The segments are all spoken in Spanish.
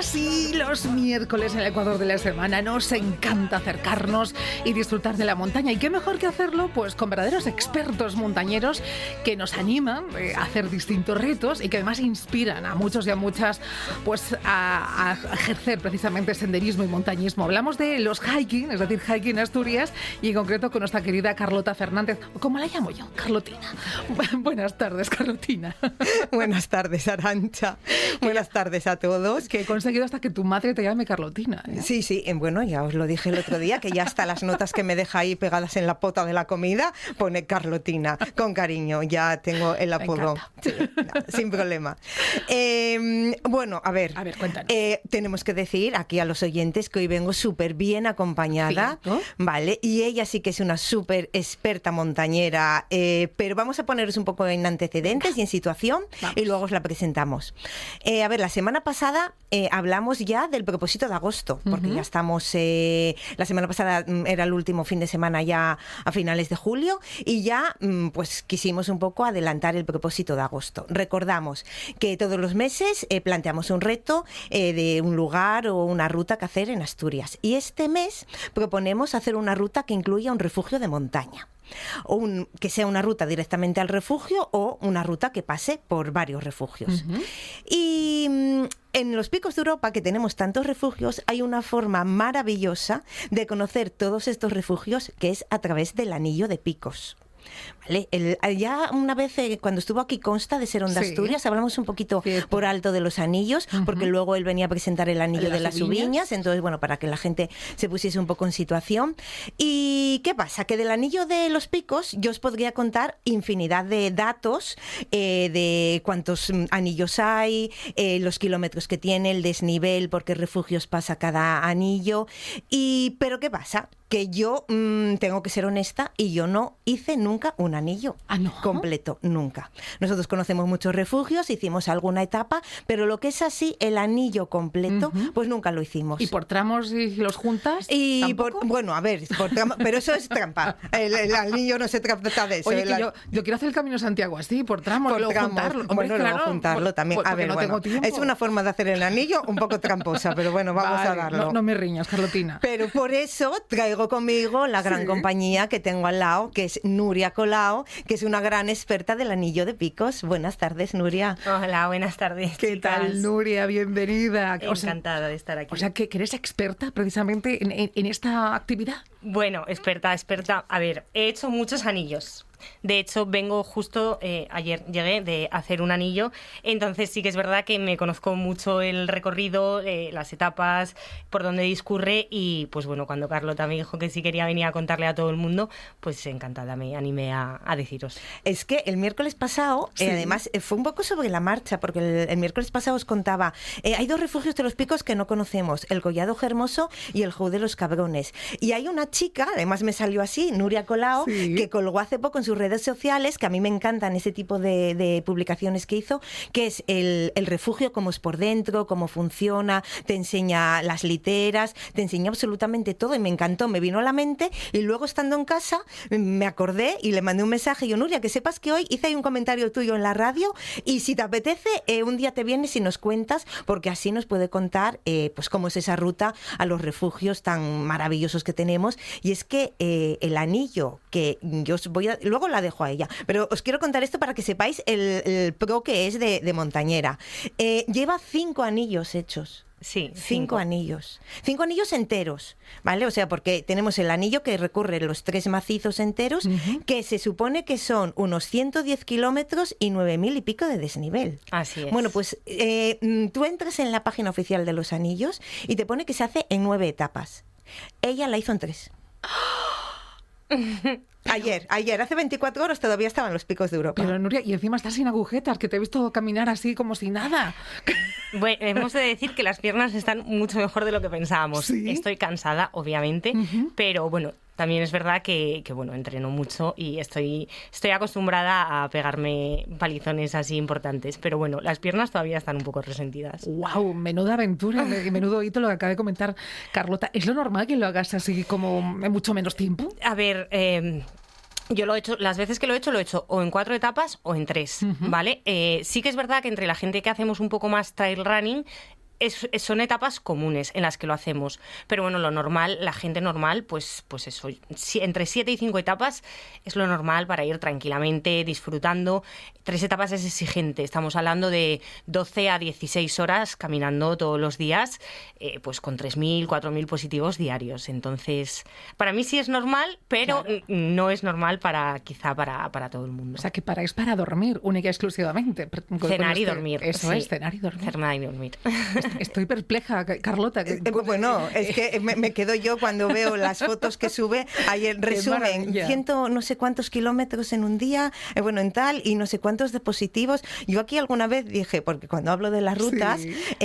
Sí, los miércoles en el Ecuador de la semana nos encanta acercarnos y disfrutar de la montaña. ¿Y qué mejor que hacerlo? Pues con verdaderos expertos montañeros que nos animan a hacer distintos retos y que además inspiran a muchos y a muchas pues a ejercer precisamente senderismo y montañismo. Hablamos de los hiking, es decir, hiking Asturias, y en concreto con nuestra querida Carlota Fernández, como la llamo yo, Carlotina. Buenas tardes, Carlotina. Buenas tardes, Arantxa. Buenas tardes a todos. Que he conseguido hasta que tu madre te llame Carlotina, ¿eh? Sí, bueno, ya os lo dije el otro día, que ya hasta las notas que me deja ahí pegadas en la pota de la comida pone Carlotina, con cariño, ya tengo el apodo. Sí, no, sin problema. Bueno, a ver, cuéntanos. Tenemos que decir aquí a los oyentes que hoy vengo súper bien acompañada, ¿no? ¿Vale? Y ella sí que es una súper experta montañera, pero vamos a poneros un poco en antecedentes y en situación. Vamos. Y luego os la presentamos. A ver, la semana pasada hablamos ya del propósito de agosto, porque ya estamos, la semana pasada era el último fin de semana ya a finales de julio y ya pues quisimos un poco adelantar el propósito de agosto. Recordamos que todos los meses planteamos un reto de un lugar o una ruta que hacer en Asturias, y este mes proponemos hacer una ruta que incluya un refugio de montaña. O que sea una ruta directamente al refugio o una ruta que pase por varios refugios. Y en los Picos de Europa, que tenemos tantos refugios, hay una forma maravillosa de conocer todos estos refugios, que es a través del anillo de picos. ¿Vale? Ya una vez cuando estuvo aquí Consta de Serón de Asturias, hablamos un poquito por alto de los anillos, porque luego él venía a presentar el anillo de las Ubiñas, entonces bueno, para que la gente se pusiese un poco en situación. ¿Y qué pasa? Que del anillo de los picos yo os podría contar infinidad de datos, de cuántos anillos hay, los kilómetros que tiene, el desnivel, por qué refugios pasa cada anillo, pero ¿qué pasa? Que yo tengo que ser honesta y yo no hice nunca un anillo completo, nunca. Nosotros conocemos muchos refugios, hicimos alguna etapa, pero lo que es así, el anillo completo, pues nunca lo hicimos. ¿Y por tramos y los juntas? Y bueno, a ver, por tramos, pero eso es trampa. El anillo no se trata de eso. Oye, que yo quiero hacer el Camino de Santiago así, por tramos, luego juntarlo. Hombre, bueno, claro, luego juntarlo también. A ver, no tengo tiempo. Es una forma de hacer el anillo un poco tramposa, pero bueno, vamos a darlo. No me riñas, Carlotina. Pero por eso traigo conmigo la gran compañía que tengo al lado, que es Nuria Colau, que es una gran experta del anillo de picos. Buenas tardes, Nuria. Hola, buenas tardes. ¿Qué tal, Nuria? Bienvenida. Encantada de estar aquí. O sea, que eres experta precisamente en esta actividad. Bueno, experta. A ver, he hecho muchos anillos. De hecho, vengo justo, ayer llegué de hacer un anillo, entonces sí que es verdad que me conozco mucho el recorrido, las etapas, por donde discurre, y pues bueno, cuando Carlota me dijo que sí quería venir a contarle a todo el mundo, pues encantada me animé a deciros. Es que el miércoles pasado, además, fue un poco sobre la marcha, porque el miércoles pasado os contaba, hay dos refugios de los picos que no conocemos, el Collado Hermoso y el Jou de los Cabrones. Y hay una chica, además me salió así, Nuria Colau, que colgó hace poco en sus redes sociales, que a mí me encantan ese tipo de publicaciones que hizo, que es el refugio, cómo es por dentro, cómo funciona, te enseña las literas, te enseña absolutamente todo, y me encantó, me vino a la mente, y luego estando en casa me acordé y le mandé un mensaje, y yo, Nuria, que sepas que hoy hice ahí un comentario tuyo en la radio, y si te apetece, un día te vienes y nos cuentas, porque así nos puede contar pues cómo es esa ruta a los refugios tan maravillosos que tenemos. Y es que el anillo que yo os voy a... Luego la dejo a ella, pero os quiero contar esto para que sepáis el pro que es de montañera. Lleva 5 anillos hechos. Sí, 5 anillos. 5 anillos enteros, ¿vale? O sea, porque tenemos el anillo que recorre los 3 macizos enteros, que se supone que son unos 110 kilómetros y 9.000 y pico de desnivel. Así es. Bueno, pues tú entras en la página oficial de los anillos y te pone que se hace en 9 etapas. Ella la hizo en 3. Ayer, hace 24 horas todavía estaban los Picos de Europa. Pero Nuria, y encima estás sin agujetas, que te he visto caminar así como si nada. Bueno, hemos de decir que las piernas están mucho mejor de lo que pensábamos. ¿Sí? Estoy cansada, obviamente, pero bueno, también es verdad que bueno, entreno mucho y estoy acostumbrada a pegarme palizones así importantes, pero bueno, las piernas todavía están un poco resentidas. ¡Wow! Menuda aventura, menudo hito lo que acaba de comentar Carlota. ¿Es lo normal que lo hagas así como en mucho menos tiempo? A ver, yo lo he hecho, las veces que lo he hecho o en 4 etapas o en 3, ¿vale? Sí que es verdad que entre la gente que hacemos un poco más trail running, son etapas comunes en las que lo hacemos. Pero bueno, lo normal, la gente normal, pues eso, entre 7 y 5 etapas es lo normal para ir tranquilamente, disfrutando. 3 etapas es exigente, estamos hablando de 12 a 16 horas caminando todos los días, pues con 3.000, 4.000 positivos diarios. Entonces, para mí sí es normal, pero claro, no es normal quizá para todo el mundo. O sea, que es para dormir, única y exclusivamente. Cenar y dormir. Eso es, cenar y dormir. Cenar y dormir. Estoy perpleja, Carlota. Bueno, es que me quedo yo cuando veo las fotos que sube. Ayer resumen, no sé cuántos kilómetros en un día, bueno, en tal, y no sé cuántos dispositivos. Yo aquí alguna vez dije, porque cuando hablo de las rutas,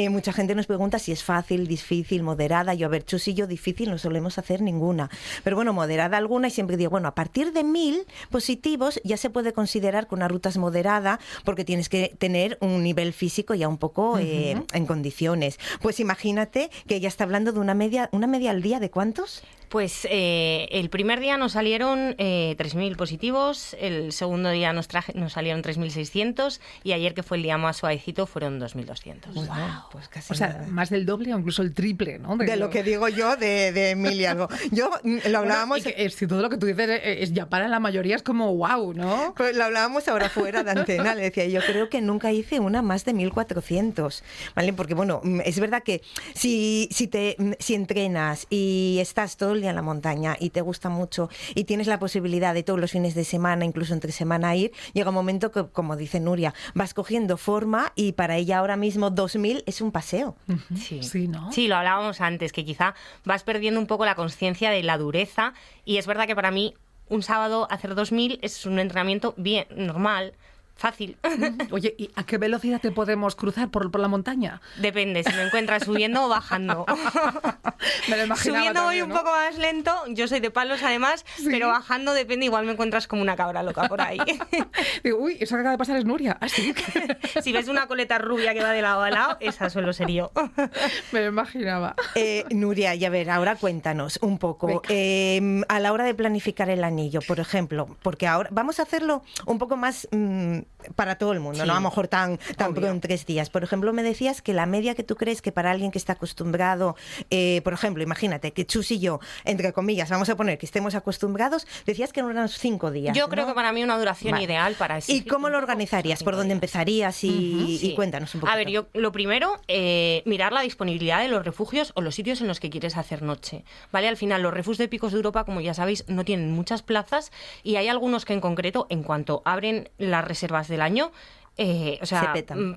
mucha gente nos pregunta si es fácil, difícil, moderada. Yo, a ver, Chus y yo difícil no solemos hacer ninguna. Pero bueno, moderada alguna, y siempre digo, bueno, a partir de 1.000 positivos ya se puede considerar que una ruta es moderada, porque tienes que tener un nivel físico ya un poco en condiciones. Pues imagínate que ella está hablando de una media al día, ¿de cuántos? Pues el primer día nos salieron 3.000 positivos, el segundo día nos salieron 3.600 y ayer, que fue el día más suavecito, fueron 2.200. Wow, pues casi nada. Más del doble o incluso el triple, ¿no? De lo que digo yo de 1.000 y algo. Yo lo hablábamos... Bueno, si todo lo que tú dices es ya para la mayoría es como wow, ¿no? Pues lo hablábamos ahora fuera de antena, le decía, yo creo que nunca hice una más de 1.400, ¿vale? Porque bueno, es verdad que si entrenas y estás todo el día en la montaña y te gusta mucho y tienes la posibilidad de todos los fines de semana, incluso entre semana ir, llega un momento que, como dice Nuria, vas cogiendo forma y para ella ahora mismo 2.000 es un paseo. Sí, ¿no? Sí, lo hablábamos antes, que quizá vas perdiendo un poco la conciencia de la dureza, y es verdad que para mí un sábado hacer 2.000 es un entrenamiento bien normal, fácil. Oye, ¿y a qué velocidad te podemos cruzar por la montaña? Depende, si me encuentras subiendo o bajando. Me lo imaginaba. Subiendo también, voy un poco más lento, yo soy de Palos además, pero bajando depende, igual me encuentras como una cabra loca por ahí. Digo, uy, eso que acaba de pasar es Nuria. ¿Así? Si ves una coleta rubia que va de lado a lado, esa suelo ser yo. Me lo imaginaba. Nuria, y a ver, ahora cuéntanos un poco. A la hora de planificar el anillo, por ejemplo, porque ahora vamos a hacerlo un poco más... para todo el mundo, no a lo mejor tan pronto en 3 días. Por ejemplo, me decías que la media que tú crees que para alguien que está acostumbrado, por ejemplo, imagínate que Chus y yo, entre comillas, vamos a poner que estemos acostumbrados, decías que eran unos 5 días. Yo creo que para mí una duración ideal para eso. ¿Y cómo lo organizarías? ¿Por dónde empezarías? Y cuéntanos un poco. A ver, yo lo primero, mirar la disponibilidad de los refugios o los sitios en los que quieres hacer noche, ¿vale? Al final, los refugios de Picos de Europa, como ya sabéis, no tienen muchas plazas, y hay algunos que en concreto, en cuanto abren las reservas del año,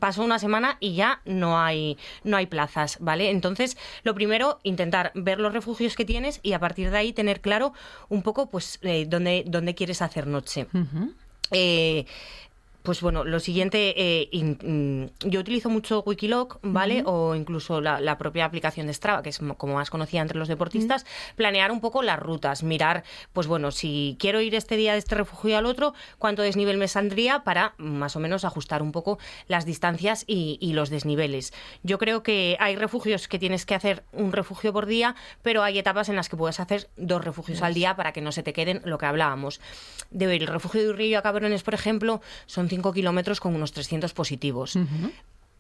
pasó una semana y ya no hay plazas, ¿vale? Entonces, lo primero, intentar ver los refugios que tienes y a partir de ahí tener claro un poco pues dónde quieres hacer noche. Pues bueno, lo siguiente, yo utilizo mucho Wikiloc, ¿vale? O incluso la propia aplicación de Strava, que es como más conocida entre los deportistas, planear un poco las rutas, mirar, pues bueno, si quiero ir este día de este refugio al otro, cuánto desnivel me saldría para más o menos ajustar un poco las distancias y los desniveles. Yo creo que hay refugios que tienes que hacer un refugio por día, pero hay etapas en las que puedes hacer 2 refugios al día para que no se te queden, lo que hablábamos. El refugio de Urrillo a Cabrones, por ejemplo, son 5 kilómetros con unos 300 positivos.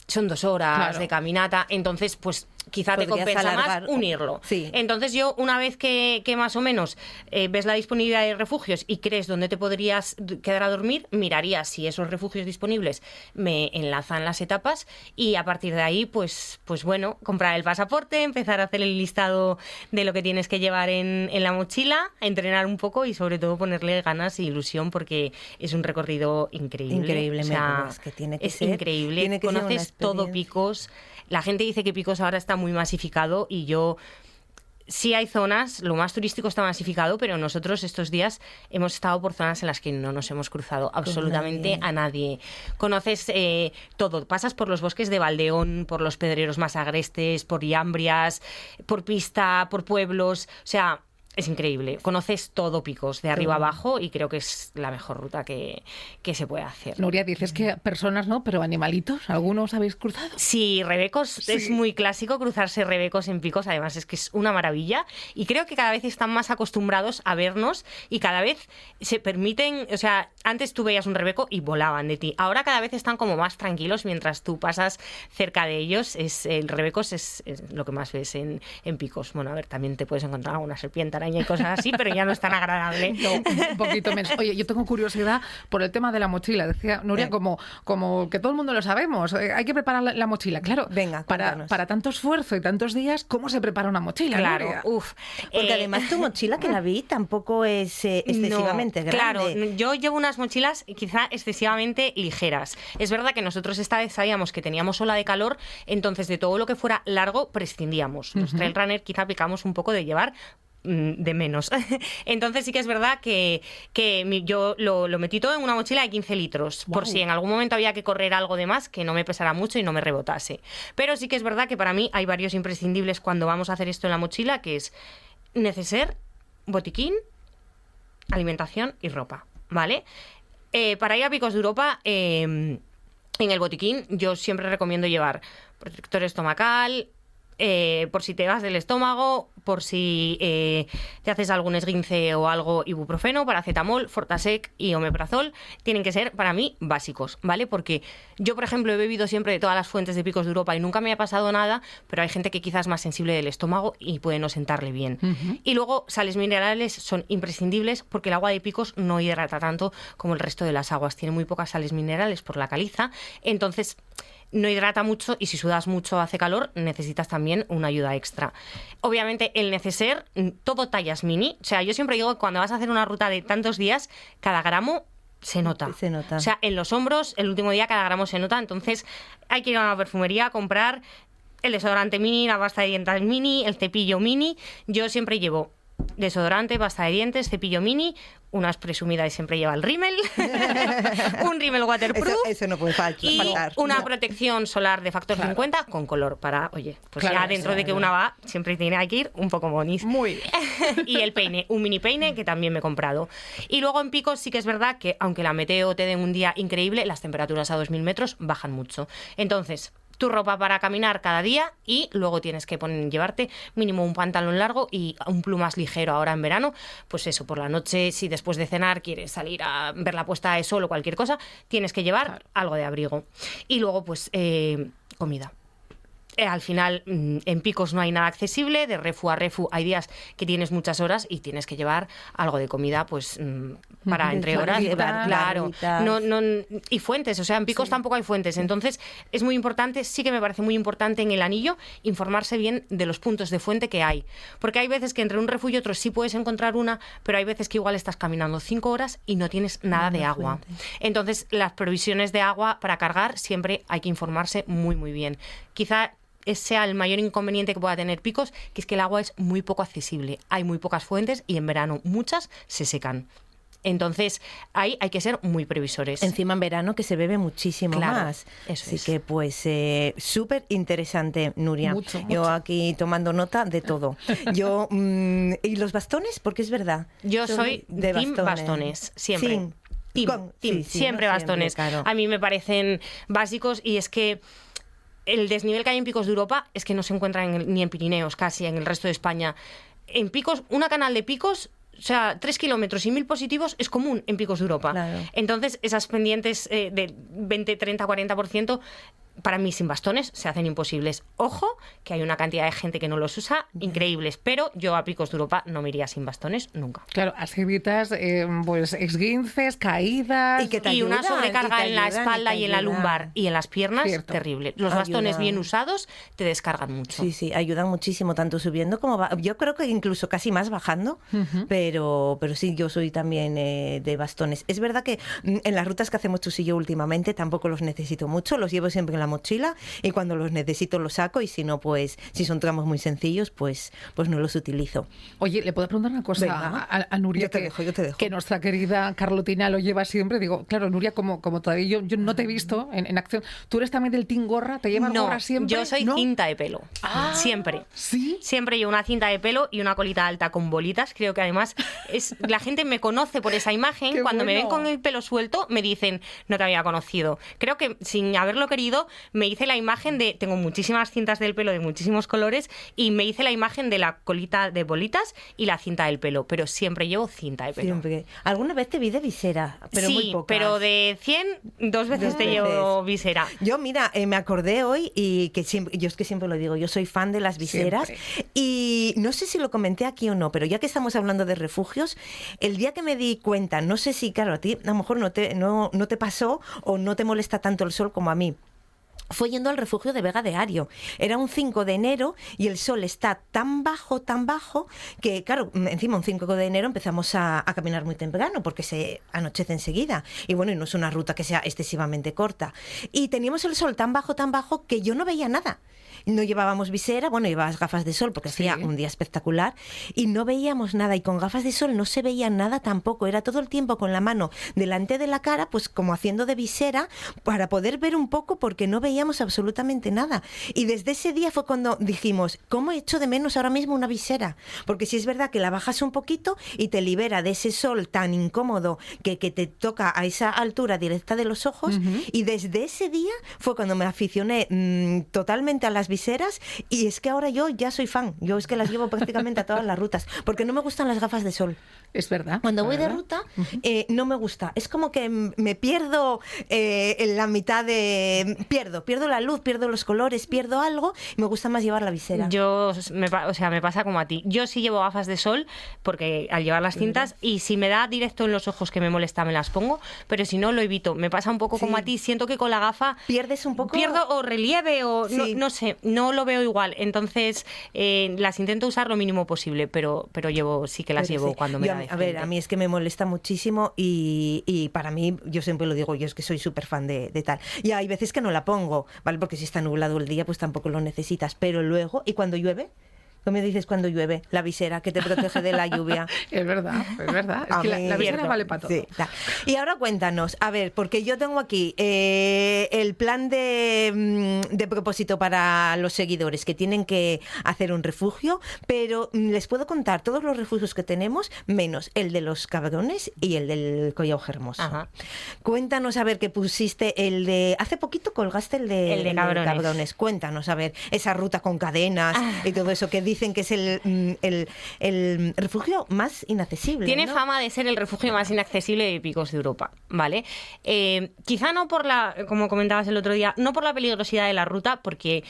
Son 2 horas de caminata, entonces pues quizá te compensa más unirlo. Sí. Entonces yo, una vez que más o menos ves la disponibilidad de refugios y crees dónde te podrías quedar a dormir, mirarías si esos refugios disponibles me enlazan las etapas y a partir de ahí pues bueno, comprar el pasaporte, empezar a hacer el listado de lo que tienes que llevar en la mochila, entrenar un poco y sobre todo ponerle ganas e ilusión, porque es un recorrido increíble. Increíblemente, es que tiene que ser increíble. Tiene que conoces todo Picos. La gente dice que Picos ahora está muy masificado y yo... Sí hay zonas, lo más turístico está masificado, pero nosotros estos días hemos estado por zonas en las que no nos hemos cruzado absolutamente a nadie. Conoces todo, pasas por los bosques de Valdeón, por los pedreros más agrestes, por Llambrias, por pista, por pueblos, o sea... Es increíble. Conoces todo Picos, de arriba a abajo, y creo que es la mejor ruta que se puede hacer. Nuria, dices que personas no, pero animalitos, ¿algunos habéis cruzado? Sí, rebecos, es muy clásico cruzarse rebecos en Picos, además es que es una maravilla, y creo que cada vez están más acostumbrados a vernos y cada vez se permiten, o sea, antes tú veías un rebeco y volaban de ti, ahora cada vez están como más tranquilos mientras tú pasas cerca de ellos. El rebecos es lo que más ves en Picos. Bueno, a ver, también te puedes encontrar una serpiente, araña y cosas así, pero ya no es tan agradable. No, un poquito menos. Oye, yo tengo curiosidad por el tema de la mochila. Decía Nuria, como que todo el mundo lo sabemos, hay que preparar la mochila. Claro, venga, para tanto esfuerzo y tantos días, ¿cómo se prepara una mochila? Claro, Nuria? Porque además tu mochila, que la vi, tampoco es excesivamente grande. Claro, yo llevo unas mochilas quizá excesivamente ligeras. Es verdad que nosotros esta vez sabíamos que teníamos ola de calor, entonces de todo lo que fuera largo prescindíamos. Los trail runner quizá pecamos un poco de llevar de menos. Entonces sí que es verdad que yo lo metí todo en una mochila de 15 litros, por si en algún momento había que correr algo de más, que no me pesara mucho y no me rebotase. Pero sí que es verdad que para mí hay varios imprescindibles cuando vamos a hacer esto en la mochila, que es neceser, botiquín, alimentación y ropa, ¿vale? Para ir a Picos de Europa, en el botiquín yo siempre recomiendo llevar protector estomacal, por si te vas del estómago, por si te haces algún esguince o algo, ibuprofeno, paracetamol, Fortasec y omeprazol. Tienen que ser, para mí, básicos, ¿vale? Porque yo, por ejemplo, he bebido siempre de todas las fuentes de Picos de Europa y nunca me ha pasado nada, pero hay gente que quizás es más sensible del estómago y puede no sentarle bien. Y luego, sales minerales son imprescindibles porque el agua de Picos no hidrata tanto como el resto de las aguas. Tiene muy pocas sales minerales por la caliza, entonces no hidrata mucho, y si sudas mucho, hace calor, necesitas también una ayuda extra. Obviamente el neceser, todo tallas mini. O sea, yo siempre digo que cuando vas a hacer una ruta de tantos días, cada gramo se nota. Se nota. O sea, en los hombros, el último día cada gramo se nota. Entonces hay que ir a una perfumería a comprar el desodorante mini, la pasta de dientes mini, el cepillo mini. Yo siempre llevo desodorante, pasta de dientes, cepillo mini, unas presumidas y siempre lleva el rímel, un rímel waterproof, eso no puede faltar. Y una protección solar de factor 50 con color para, oye, pues ya dentro de que una va, siempre tiene que ir un poco monis. Muy bien. Y el peine, un mini peine que también me he comprado. Y luego en Picos sí que es verdad que aunque la meteo te den un día increíble, las temperaturas a 2000 metros bajan mucho. Entonces, tu ropa para caminar cada día, y luego tienes que llevarte mínimo un pantalón largo y un plumas ligero ahora en verano. Pues eso, por la noche, si después de cenar quieres salir a ver la puesta de sol o cualquier cosa, tienes que llevar algo de abrigo. Y luego, pues, comida. Al final, en Picos no hay nada accesible, de refu a refu hay días que tienes muchas horas y tienes que llevar algo de comida, pues, para entre horas. Claro, y fuentes, o sea, en Picos tampoco hay fuentes, entonces es muy importante, sí que me parece muy importante en el anillo informarse bien de los puntos de fuente que hay, porque hay veces que entre un refu y otro sí puedes encontrar una, pero hay veces que igual estás caminando 5 horas y no tienes nada de agua. Entonces, las provisiones de agua para cargar siempre hay que informarse muy, muy bien. Quizá ese sea el mayor inconveniente que pueda tener Picos, que es que el agua es muy poco accesible. Hay muy pocas fuentes y en verano muchas se secan. Entonces, ahí hay que ser muy previsores. Encima en verano que se bebe muchísimo más. Eso Así es. que, pues, súper interesante, Nuria. Yo aquí tomando nota de todo. Yo ¿y los bastones? Porque es verdad. Yo soy de team bastones, siempre. Siempre bastones. Claro. A mí me parecen básicos, y es que el desnivel que hay en Picos de Europa es que no se encuentra ni en Pirineos, casi en el resto de España. En Picos, una canal de Picos, o sea, 3 kilómetros y 1000 positivos es común en Picos de Europa. Claro. Entonces, esas pendientes de 20, 30, 40%, para mí sin bastones se hacen imposibles. Ojo, que hay una cantidad de gente que no los usa, increíbles, pero yo a Picos de Europa no me iría sin bastones nunca. Claro, así evitas pues esguinces, caídas. Y una sobrecarga en la espalda y en la lumbar y en las piernas, terrible. Los bastones bien usados te descargan mucho. Sí, sí, ayudan muchísimo, tanto subiendo como yo creo que incluso casi más bajando, pero sí, yo soy también de bastones. Es verdad que en las rutas que hacemos tú y yo últimamente tampoco los necesito mucho, los llevo siempre en en la mochila y cuando los necesito los saco y si no, pues si son tramos muy sencillos, pues no los utilizo. Oye, ¿le puedo preguntar una cosa a Nuria? Yo te dejo. Que nuestra querida Carlotina lo lleva siempre. Digo, claro, Nuria, como todavía yo no te he visto en acción. ¿Tú eres también del team gorra? ¿Te llevas gorra siempre? Yo soy cinta de pelo. Siempre. ¿Sí? Siempre llevo una cinta de pelo y una colita alta con bolitas. Creo que además la gente me conoce por esa imagen. Qué Cuando me bueno. ven con el pelo suelto, me dicen, no te había conocido. Creo que sin haberlo querido, me hice la imagen de... Tengo muchísimas cintas del pelo de muchísimos colores y me hice la imagen de la colita de bolitas y la cinta del pelo. Pero siempre llevo cinta de pelo. Siempre. Alguna vez te vi de visera, pero sí, muy pocas. pero de 100, 2 veces te llevo visera. Yo, mira, me acordé hoy y que siempre, yo es que siempre lo digo, yo soy fan de las viseras y no sé si lo comenté aquí o no, pero ya que estamos hablando de refugios, el día que me di cuenta, no sé si, claro, a ti a lo mejor no te pasó o no te molesta tanto el sol como a mí. Fue yendo al refugio de Vega de Ario. Era un 5 de enero y el sol está tan bajo, que, claro, encima un 5 de enero empezamos a caminar muy temprano porque se anochece enseguida. Y bueno, y no es una ruta que sea excesivamente corta. Y teníamos el sol tan bajo que yo no veía nada. No llevábamos visera, bueno, llevabas gafas de sol porque hacía un día espectacular y no veíamos nada. Y con gafas de sol no se veía nada tampoco. Era todo el tiempo con la mano delante de la cara, pues como haciendo de visera para poder ver un poco porque no veíamos absolutamente nada. Y desde ese día fue cuando dijimos, ¿cómo echo de menos ahora mismo una visera? Porque si es verdad que la bajas un poquito y te libera de ese sol tan incómodo que te toca a esa altura directa de los ojos. Y desde ese día fue cuando me aficioné totalmente a las viseras y es que ahora yo ya soy fan. Yo es que las llevo prácticamente a todas las rutas porque no me gustan las gafas de sol. Es verdad. Cuando voy de ruta no me gusta. Es como que me pierdo en la mitad de... Pierdo la luz, pierdo los colores, pierdo algo y me gusta más llevar la visera. Me pasa como a ti. Yo sí llevo gafas de sol porque al llevar las cintas y si me da directo en los ojos que me molesta me las pongo, pero si no lo evito. Me pasa un poco como a ti. Siento que con la gafa... ¿Pierdes un poco? Pierdo o relieve o no sé, no lo veo igual. Entonces las intento usar lo mínimo posible, pero sí que las llevo cuando me da de frente. A ver, a mí es que me molesta muchísimo y para mí, yo siempre lo digo, yo es que soy súper fan de tal. Y hay veces que no la pongo, ¿vale? Porque si está nublado el día, pues tampoco lo necesitas. Pero luego, ¿y cuando llueve? ¿Qué me dices cuando llueve? La visera que te protege de la lluvia. Es verdad. Es que la visera vale para todo. Sí, y ahora cuéntanos, a ver, porque yo tengo aquí el plan de propósito para los seguidores que tienen que hacer un refugio, pero les puedo contar todos los refugios que tenemos, menos el de los Cabrones y el del Collao Hermoso. Ajá. Cuéntanos, a ver, que pusiste el de... Hace poquito colgaste el de Cabrones. Cuéntanos, a ver, esa ruta con cadenas y todo eso que dicen que es el refugio más inaccesible. Tiene ¿no? fama de ser el refugio más inaccesible de picos de Europa, ¿vale? Quizá no por como comentabas el otro día, no por la peligrosidad de la ruta, porque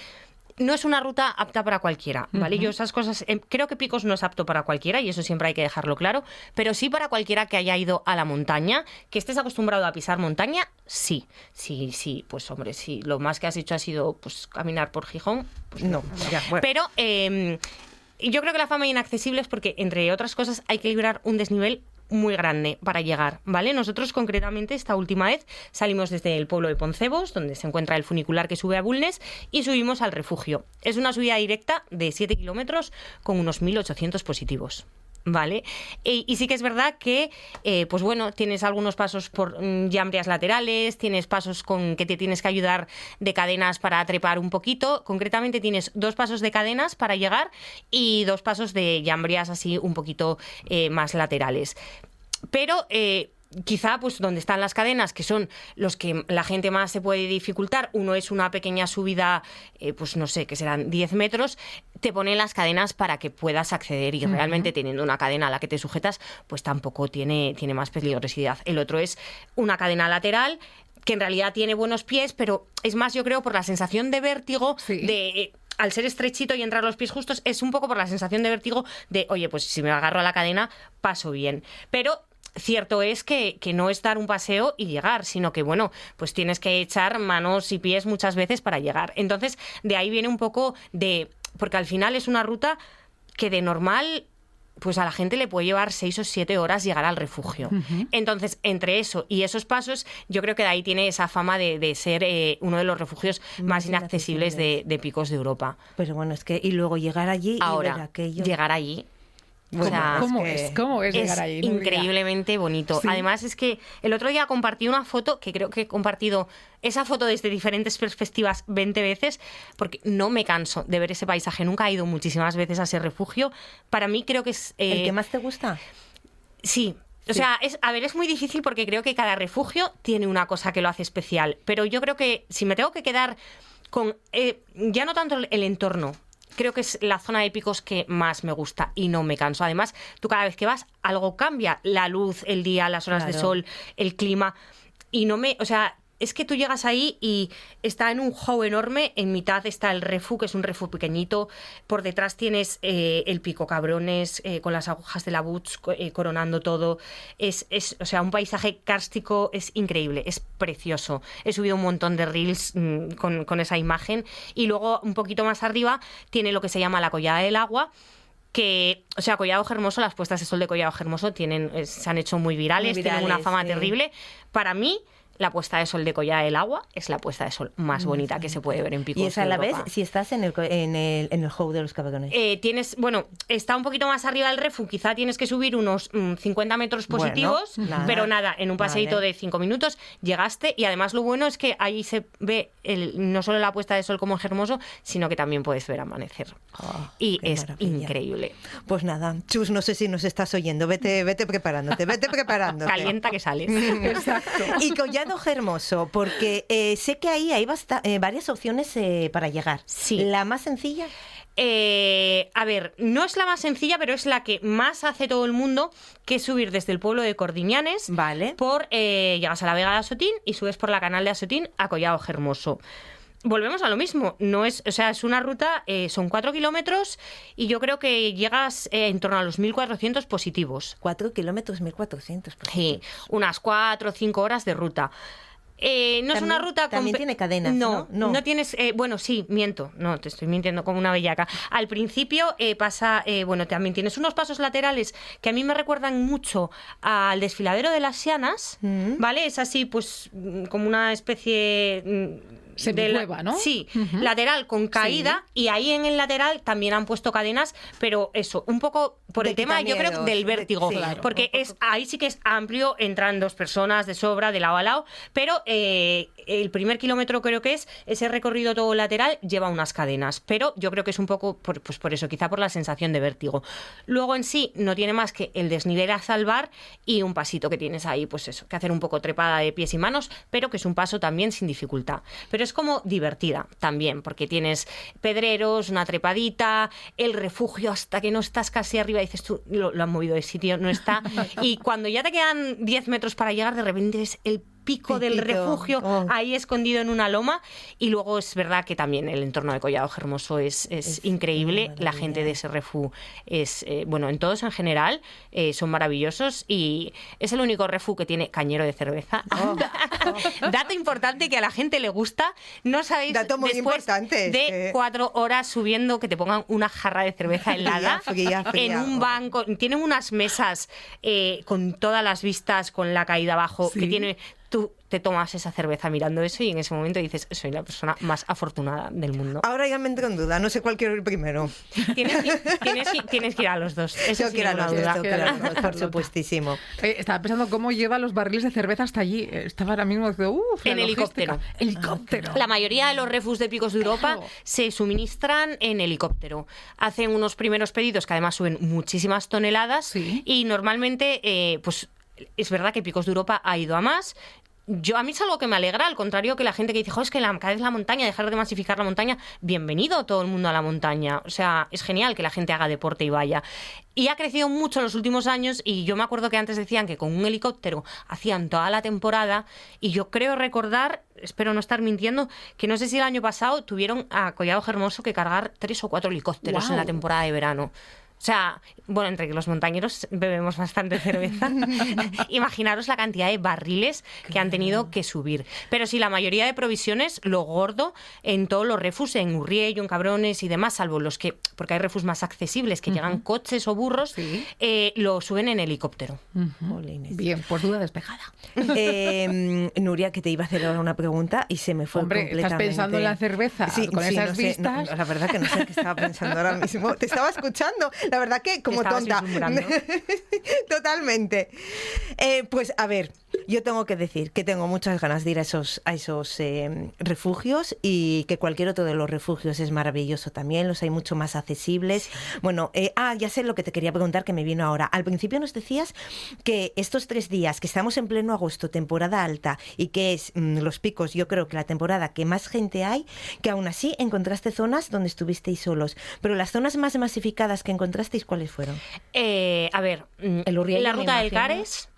no es una ruta apta para cualquiera, ¿vale? Yo esas cosas, creo que Picos no es apto para cualquiera y eso siempre hay que dejarlo claro, pero sí para cualquiera que haya ido a la montaña, que estés acostumbrado a pisar montaña, sí, pues hombre, sí, lo más que has hecho ha sido pues caminar por Gijón, pues no. Ya, bueno. Pero yo creo que la fama inaccesible es porque, entre otras cosas, hay que librar un desnivel muy grande para llegar, ¿vale? Nosotros concretamente esta última vez salimos desde el pueblo de Poncebos, donde se encuentra el funicular que sube a Bulnes, y subimos al refugio. Es una subida directa de 7 kilómetros con unos 1.800 positivos. ¿Vale? Y sí que es verdad que, pues bueno, tienes algunos pasos por llambrias laterales, tienes pasos con que te tienes que ayudar de cadenas para trepar un poquito. Concretamente tienes 2 pasos de cadenas para llegar y 2 pasos de llambrias así un poquito más laterales. Pero quizá pues donde están las cadenas, que son los que la gente más se puede dificultar, uno es una pequeña subida, pues no sé, que serán 10 metros, te ponen las cadenas para que puedas acceder y realmente teniendo una cadena a la que te sujetas, pues tampoco tiene más peligrosidad. El otro es una cadena lateral que en realidad tiene buenos pies, pero es más, yo creo, por la sensación de vértigo de... al ser estrechito y entrar los pies justos, es un poco por la sensación de vértigo de, oye, pues si me agarro a la cadena, paso bien. Pero cierto es que no es dar un paseo y llegar, sino que, bueno, pues tienes que echar manos y pies muchas veces para llegar. Entonces, de ahí viene un poco de... Porque al final es una ruta que de normal pues a la gente le puede llevar 6 o 7 horas llegar al refugio. Entonces, entre eso y esos pasos, yo creo que de ahí tiene esa fama de ser uno de los refugios más inaccesibles de Picos de Europa. Pero bueno, es que y luego llegar allí Ahora, y ver aquello. llegar allí... Bueno, o sea, ¿Cómo es llegar allí? Nuria? Increíblemente bonito. Sí. Además, es que el otro día compartí una foto, que creo que he compartido esa foto desde diferentes perspectivas 20 veces, porque no me canso de ver ese paisaje. Nunca he ido muchísimas veces a ese refugio. Para mí creo que es... ¿El que más te gusta? Sí. O sea, es muy difícil porque creo que cada refugio tiene una cosa que lo hace especial. Pero yo creo que si me tengo que quedar con... ya no tanto el entorno, creo que es la zona de Picos que más me gusta y no me canso. Además, tú cada vez que vas, algo cambia. La luz, el día, las horas de sol, el clima. Y no me... O sea, es que tú llegas ahí y está en un hall enorme. En mitad está el refu, que es un refu pequeñito. Por detrás tienes el Pico Cabrones con las agujas de la Butch coronando todo. O sea, un paisaje kárstico, es increíble, es precioso. He subido un montón de reels con esa imagen. Y luego, un poquito más arriba, tiene lo que se llama la Collada del Agua, que, o sea, Collado Hermoso, las puestas de sol de Collado Hermoso se han hecho muy virales, tienen una fama terrible. Para mí, la puesta de sol de Collada del Agua es la puesta de sol más bonita que se puede ver en Picos. Y esa a la de Europa. vez si estás en el hall de los Cabrones. Está un poquito más arriba del refu, quizá tienes que subir unos 50 metros positivos, Bueno, pero nada, en un paseíto de 5 minutos llegaste, y además lo bueno es que ahí se ve no solo la puesta de sol como en Hermoso, sino que también puedes ver amanecer. Y es increíble. Pues nada, Chus, no sé si nos estás oyendo, vete preparándote. Calienta que sales. Exacto. Y Collado Hermoso, porque sé que ahí hay varias opciones para llegar. Sí. ¿La más sencilla? A ver, no es la más sencilla, pero es la que más hace todo el mundo, que es subir desde el pueblo de Cordiñanes. Vale. Llegas a la Vega de Asotín y subes por la Canal de Asotín a Collado Hermoso. Volvemos a lo mismo, es una ruta, son 4 kilómetros y yo creo que llegas en torno a los 1.400 positivos. 4 kilómetros, 1.400. Sí, unas 4 o 5 horas de ruta. No es una ruta... También tiene cadenas, ¿no? No tienes... bueno, sí, miento. No, te estoy mintiendo como una bellaca. Al principio también tienes unos pasos laterales que a mí me recuerdan mucho al desfiladero de las Sianas, ¿vale? Es así, pues, como una especie... Semicueva, ¿no? Sí, lateral con caída, y ahí en el lateral también han puesto cadenas, pero eso, un poco por el tema, yo creo, del vértigo, porque ahí sí que es amplio, entran 2 personas de sobra, de lado a lado, pero el primer kilómetro creo que es ese recorrido todo lateral, lleva unas cadenas, pero yo creo que es un poco por eso, quizá por la sensación de vértigo. Luego en sí no tiene más que el desnivel a salvar y un pasito que tienes ahí, pues eso, que hacer un poco trepada de pies y manos, pero que es un paso también sin dificultad. Pero es como divertida también, porque tienes pedreros, una trepadita, el refugio hasta que no estás casi arriba, dices tú, lo han movido de sitio, no está. Y cuando ya te quedan 10 metros para llegar, de repente ves el pico del refugio ahí escondido en una loma. Y luego es verdad que también el entorno de Collado Hermoso es increíble. La gente de ese refugio es, en todos en general, son maravillosos, y es el único refugio que tiene cañero de cerveza. Dato importante que a la gente le gusta. No sabéis, dato muy después importante, de 4 horas subiendo, que te pongan una jarra de cerveza helada fría. En un banco. Tienen unas mesas con todas las vistas, con la caída abajo, que tiene... Tú te tomas esa cerveza mirando eso y en ese momento dices, soy la persona más afortunada del mundo. Ahora ya me entro en duda, no sé cuál quiero ir primero. Tienes que ir a los dos. Eso Tengo que ir a los dos, por supuestísimo. Estaba pensando cómo lleva los barriles de cerveza hasta allí. Estaba ahora mismo diciendo, en helicóptero. Helicóptero. La mayoría de los refugios de Picos de Europa se suministran en helicóptero. Hacen unos primeros pedidos que además suben muchísimas toneladas, y normalmente, pues es verdad que Picos de Europa ha ido a más. A mí es algo que me alegra, al contrario que la gente que dice, es que cada vez la montaña, dejar de masificar la montaña. Bienvenido todo el mundo a la montaña. O sea, es genial que la gente haga deporte y vaya. Y ha crecido mucho en los últimos años, y yo me acuerdo que antes decían que con un helicóptero hacían toda la temporada, y yo creo recordar, espero no estar mintiendo, que no sé si el año pasado tuvieron a Collado Hermoso que cargar 3 o 4 helicópteros en la temporada de verano. O sea, bueno, entre que los montañeros bebemos bastante cerveza, imaginaros la cantidad de barriles que han tenido que subir. Pero sí, la mayoría de provisiones, lo gordo, en todos los refus, en Urriello, en Cabrones y demás, salvo los que, porque hay refus más accesibles, que llegan coches o burros, Sí. lo suben en helicóptero. Jolines. Bien, pues duda despejada. Nuria, que te iba a hacer ahora una pregunta y se me fue Hombre, completamente. ¿estás pensando en la cerveza con esas no sé, vistas? no, la verdad que no sé qué estaba pensando ahora mismo. Te estaba escuchando. La verdad que como Estabas tonta. vislumbrando. Totalmente. Pues a ver, yo tengo que decir que tengo muchas ganas de ir a esos refugios y que cualquier otro de los refugios es maravilloso también. Los hay mucho más accesibles. Bueno, ya sé lo que te quería preguntar que me vino ahora. Al principio nos decías que estos 3 días, que estamos en pleno agosto, temporada alta, y que es los picos, yo creo que la temporada que más gente hay, que aún así encontraste zonas donde estuvisteis solos. Pero las zonas más masificadas que encontrasteis, ¿cuáles fueron? A ver, El Urriello, la me ruta del imagino. Cares,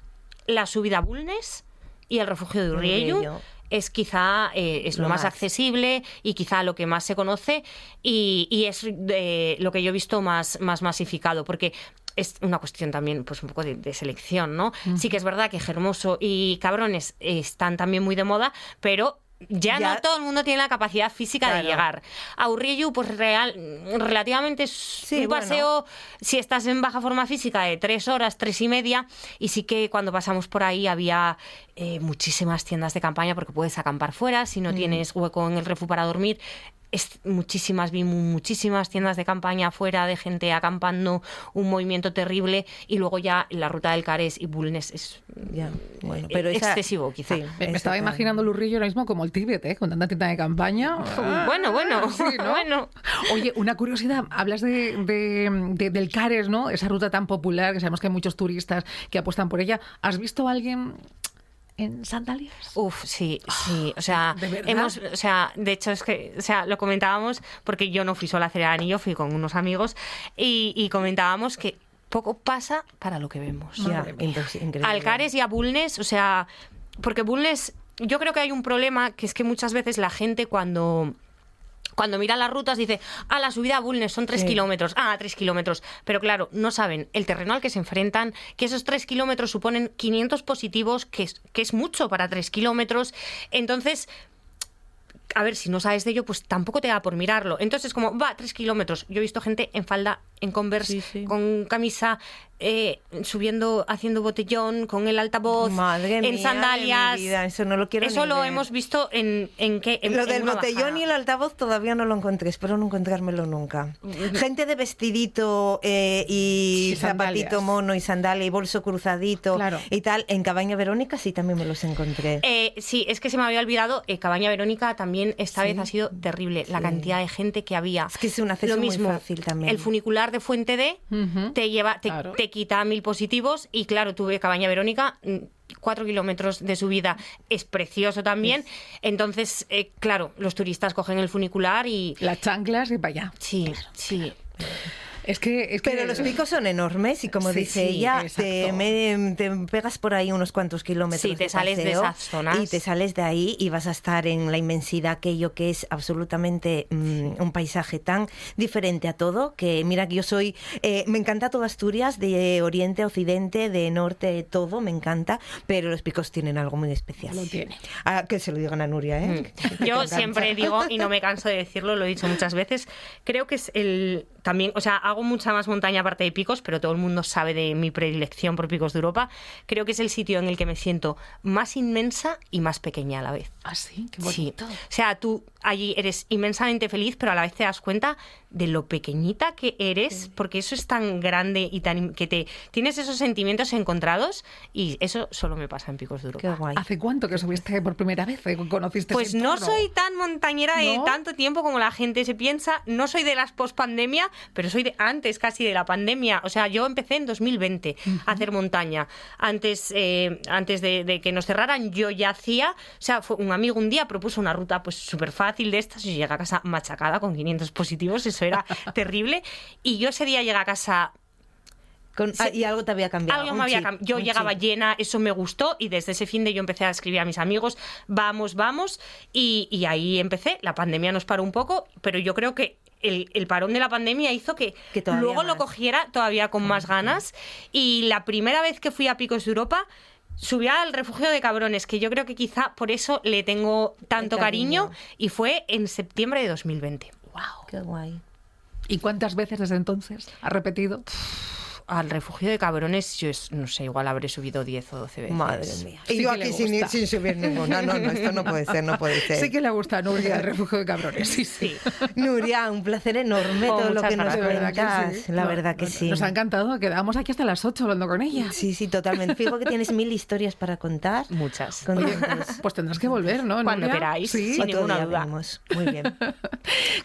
la subida a Bulnes y el refugio de Urriello. Urriello. Es quizá es lo más accesible y quizá lo que más se conoce y es lo que yo he visto más masificado, porque es una cuestión también pues un poco de selección, ¿no? Sí que es verdad que Hermoso y Cabrones están también muy de moda, pero ya no todo el mundo tiene la capacidad física de llegar. A Urriello, pues relativamente es un paseo, si estás en baja forma física, de 3 horas, 3 y media, y sí que cuando pasamos por ahí había muchísimas tiendas de campaña, porque puedes acampar fuera, si no tienes hueco en el refugio para dormir. Vi muchísimas tiendas de campaña afuera, de gente acampando, un movimiento terrible, y luego ya la ruta del Cares y Bulnes es pero excesivo, quizá. Sí, Me estaba imaginando el Urriello ahora mismo como el Tíbet, con tanta tienda de campaña. Bueno, Sí, ¿no? bueno. Oye, una curiosidad, hablas del Cares, ¿no? Esa ruta tan popular, que sabemos que hay muchos turistas que apuestan por ella. ¿Has visto a alguien en sandalias? Uf, sí. O sea, ¿De verdad? de hecho es que, lo comentábamos porque yo no fui sola a hacer el anillo, fui con unos amigos y comentábamos que poco pasa para lo que vemos. Increíble. Al Cares y a Bulnes, o sea, porque Bulnes, yo creo que hay un problema que es que muchas veces la gente cuando mira las rutas dice, la subida a Bulnes son 3 kilómetros, 3 kilómetros. Pero claro, no saben el terreno al que se enfrentan, que esos 3 kilómetros suponen 500 positivos, que es mucho para 3 kilómetros. Entonces, a ver, si no sabes de ello, pues tampoco te da por mirarlo. Entonces, como, 3 kilómetros. Yo he visto gente en falda, en Converse, con camisa, subiendo, haciendo botellón, con el altavoz, Madre en mía, sandalias. de mi vida, eso no lo quiero Eso ni lo ver. hemos visto en lo del una botellón bajada. y el altavoz todavía no lo encontré, espero no encontrármelo nunca. Gente de vestidito y sandalias. zapatito mono y sandalia y bolso cruzadito y tal, en Cabaña Verónica sí también me los encontré. Sí, es que se me había olvidado, Cabaña Verónica también esta vez ha sido terrible, la cantidad de gente que había. Es que es un acceso lo mismo, muy fácil también. El funicular de Fuente D te lleva, te quita 1000 positivos y claro, tuve Cabaña Verónica, 4 kilómetros de subida, es precioso también. Entonces, claro, los turistas cogen el funicular y... Las chanclas y para allá. Sí. Es que Pero los picos son enormes y como dice ella, te pegas por ahí unos cuantos kilómetros. Sí, te sales de esas zonas. Y te sales de ahí y vas a estar en la inmensidad, aquello que es absolutamente un paisaje tan diferente a todo, que mira que yo soy, me encanta todo Asturias, de oriente a occidente, de norte, todo, me encanta, pero los picos tienen algo muy especial. Lo tiene. Que se lo digan a Nuria, ¿eh? Yo siempre digo, y no me canso de decirlo, lo he dicho muchas veces, creo que es también, o sea, hago mucha más montaña aparte de picos, pero todo el mundo sabe de mi predilección por Picos de Europa. Creo que es el sitio en el que me siento más inmensa y más pequeña a la vez. Ah, sí, qué bonito. Sí. O sea, tú allí eres inmensamente feliz, pero a la vez te das cuenta de lo pequeñita que eres, porque eso es tan grande y que tienes esos sentimientos encontrados, y eso solo me pasa en Picos de Europa. Qué guay. ¿Hace cuánto que subiste por primera vez? ¿Conociste Pues ese no entorno? soy tan montañera de tanto tiempo como la gente se piensa. No soy de las post-pandemia, pero soy de antes casi de la pandemia. O sea, yo empecé en 2020 a hacer montaña. Antes de que nos cerraran, yo ya hacía... O sea, un amigo un día propuso una ruta pues súper fácil de estas. Yo llegué a casa machacada con 500 positivos. Eso era terrible. Y yo ese día llegué a casa... y algo te había cambiado. Algo me había cambiado. Yo llegaba llena, eso me gustó, y desde ese fin de yo empecé a escribir a mis amigos, vamos, y ahí empecé. La pandemia nos paró un poco, pero yo creo que el parón de la pandemia hizo que luego más. lo cogiera todavía con más ganas. Y la primera vez que fui a Picos de Europa, subí al refugio de Cabrones, que yo creo que quizá por eso le tengo tanto cariño, y fue en septiembre de 2020. ¡Wow! ¡Qué guay! ¿Y cuántas veces desde entonces has repetido? Al refugio de Cabrones, yo no sé, igual habré subido 10 o 12 veces. Madre mía. Sí, Y yo que le aquí sin subir ninguna. No, esto no puede ser, no puede ser. Sí que le gusta a Nuria el refugio de Cabrones, sí. Nuria, un placer enorme todo lo que nos gracias. cuentas. La verdad que sí. Nos ha encantado, quedamos aquí hasta las 8 hablando con ella. Sí, totalmente. Fijo que tienes 1000 historias para contar. Muchas. Oye, pues tendrás que volver, ¿no, Cuando Nuria? queráis, Sí. sin Otro ninguna día duda. venimos. Muy bien.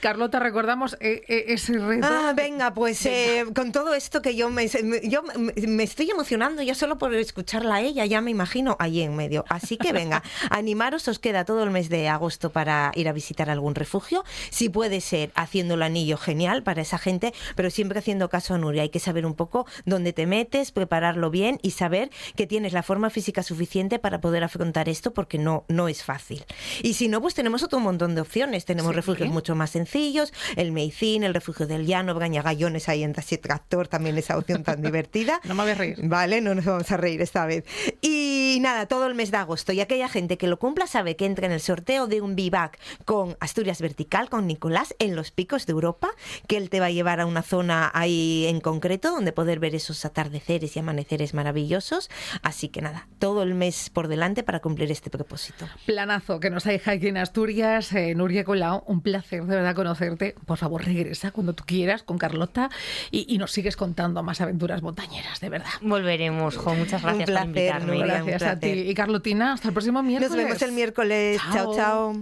Carlota, recordamos ese reto. Venga, pues con todo esto que yo me estoy emocionando ya solo por escucharla a ella, ya me imagino ahí en medio. Así que venga, animaros, os queda todo el mes de agosto para ir a visitar algún refugio. Si puede ser haciendo el anillo, genial para esa gente, pero siempre haciendo caso a Nuria. Hay que saber un poco dónde te metes, prepararlo bien y saber que tienes la forma física suficiente para poder afrontar esto, porque no es fácil. Y si no, pues tenemos otro montón de opciones. Tenemos refugios mucho más sencillos, el Meicín, el refugio del Llano, Brañagallones, ahí en Taxi Tractor, también esa opción tan divertida. No me voy a reír. Vale, no nos vamos a reír esta vez. Y nada, todo el mes de agosto. Y aquella gente que lo cumpla sabe que entra en el sorteo de un bivac con Asturias Vertical, con Nicolás, en los Picos de Europa, que él te va a llevar a una zona ahí en concreto donde poder ver esos atardeceres y amaneceres maravillosos. Así que nada, todo el mes por delante para cumplir este propósito. Planazo que nos deja aquí en Asturias. Nuria Colau, un placer de verdad conocerte. Por favor, regresa cuando tú quieras con Carlota y nos sigues contando más aventuras montañeras, de verdad. Volveremos, Jo. Muchas gracias por placer, invitarme. Nuria. Gracias a ti. Y Carlotina, hasta el próximo miércoles. Nos vemos el miércoles. Chao, chao.